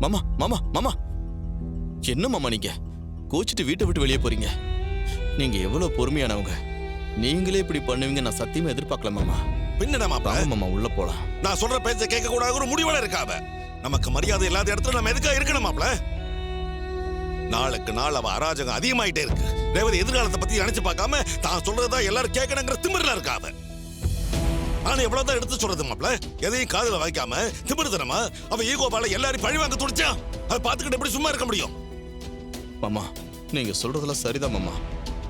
மாமா மாமா மாமா, என்ன மாமா நீங்க கோச்சிட்டு வீட்டை விட்டு வெளியே போறீங்க? நீங்க எவ்வளவு பொறுமையானவங்க. நீங்களே இப்படி பண்ணுவீங்க நான் சத்தியமா எதிர்பார்க்கல மாமா. பின்னடா மாமா உள்ள போலாம். நான் சொல்ற பேச்ச கேட்க கூடாது ஒரு முடிவோட இருக்காவ. நமக்கு மரியாதை இல்லாத இடத்துல நம்ம எதுக்கா இருக்கணும் மாப்ள? நாளுக்கு நாள் அவ அராஜகம் அதிகமாயிட்டே இருக்கு. ரேவதி எதிர்காலத்தை பத்தி நினைச்சு பார்க்காம தான் சொல்றதா எல்லாரும் கேட்கணுங்கிற திமிர்ல இருக்காவ. நான் எவ்வளவுதான் எடுத்து சொல்றது மாப்ள, எதையும் காதுல வைக்காம திமிர்தனமா அவ ஈகோபால எல்லாரும் பழி வாங்க துடிச்சா அதை பார்த்துக்கிட்டு எப்படி சும்மா இருக்க முடியும்? மாமா நீங்க சொல்றதெல்லாம் சரிதான் மாமா.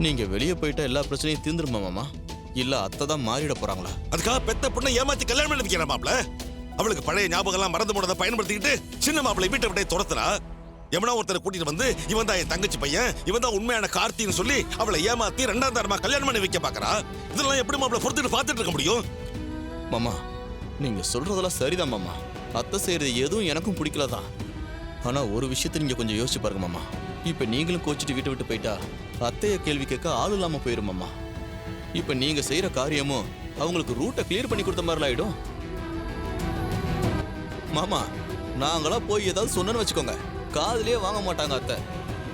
நீங்க வெளியே போயிட்டா எல்லா பிரச்சனையும் தீர்ந்துருமா மாமா? இல்ல அத்தை தான் மாறிட போறாங்களா? அதுக்காக பெத்த பொண்ணை ஏமாத்தி கல்யாணம் பண்ணி வைக்கிறேன் மாப்ள. அவளுக்கு பழைய ஞாபகம் எல்லாம் மறந்து போனதை பயன்படுத்திக்கிட்டு சின்ன மாப்பிள்ளை வீட்டை விட்டே துரத்துறா. எவனா ஒருத்தரை கூட்டிட்டு வந்து இவன் தான் என் தங்கச்சி பையன், இவன் தான் உண்மையான கார்த்தின்னு சொல்லி அவளை ஏமாத்தி 2ஆம் தரமா கல்யாணம் பண்ணி வைக்க பாக்குறா. இதெல்லாம் எப்படி மாப்பிள்ள பொறுத்துட்டு பார்த்துட்டு இருக்க முடியும்? மாமா நீங்க சொல்றதெல்லாம் சரிதான் மாமா. அத்தை செய்யறது எதுவும் எனக்கும் பிடிக்கலதான். ஆனா ஒரு விஷயத்தை நீங்க கொஞ்சம் யோசிச்சு பாருங்க மாமா. இப்ப நீங்களும் கோச்சிட்டு வீட்டை விட்டு போயிட்டா அத்தைய கேள்வி கேட்க ஆள் இல்லாம போயிரும் மாமா. இப்ப நீங்க செய்யற காரியமும் அவங்களுக்கு ரூட்டை கிளியர் பண்ணி கொடுத்த மாதிரி ஆயிடும் மாமா. நாங்களா போய் ஏதாவது சொன்னு வச்சுக்கோங்க, காதுலயே வாங்க மாட்டாங்க அத்தை.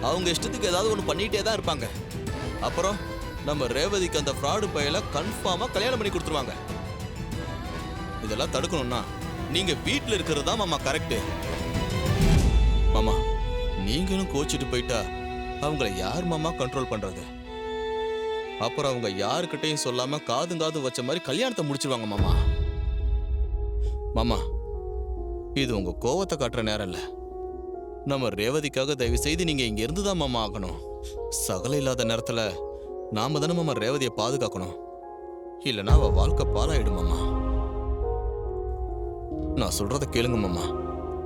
அவங்க இஷ்டத்துக்கு ஏதாவது ஒண்ணு பண்ணிட்டே தான் இருப்பாங்க. அப்புறம் நம்ம ரேவதிக்கு அந்த ஃப்ராடு பையல கன்ஃபார்மா கல்யாணம் பண்ணி கொடுத்துருவாங்க. இதெல்லாம் தடுக்கணும்னா நீங்க வீட்டுல இருக்கிறது தான் மாமா கரெக்ட். மாமா நீங்களும் கோச்சிட்டு போயிட்டா அவங்கள யார் மாமா கண்ட்ரோல் பண்றது? அப்புறம் அவங்க யாருக்கிட்டையும் சொல்லாம காது வச்ச மாதிரி கல்யாணத்தை முடிச்சிருவாங்க மாமா. மாமா இது உங்க கோவத்தை காட்டுற நேரம் இல்ல. நம்ம ரேவதிக்காக தயவு செய்து நீங்க இங்க இருந்துதான் மாமா ஆகணும். சகல இல்லாத நேரத்துல நாம தானே மாமா ரேவதியை பாதுகாக்கணும். இல்லைன்னா அவ வாழ்க்கை பாலாயிடும் மாமா. நான் சொல்றத கேளுங்க மாமா.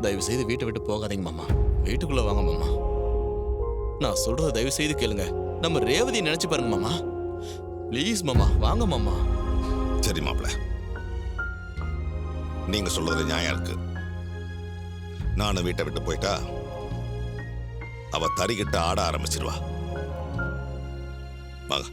தயவு செய்து வீட்டை விட்டு போகாதீங்க மாமா. வீட்டுக்குள்ள வாங்க மாமா. நான் சொல்றத தயவு செய்து கேளுங்க. நம்ம ரேவதியை நினைச்சு பாருங்க மாமா. ப்ளீஸ் மாமா வாங்க மாமா. சரி மாப்ள, நீங்க சொல்றது நியாயம் இருக்கு. நானும் வீட்டை விட்டு போயிட்டா அவ தறிக்கிட்டு ஆட ஆரம்பிச்சிருவா. வாங்க.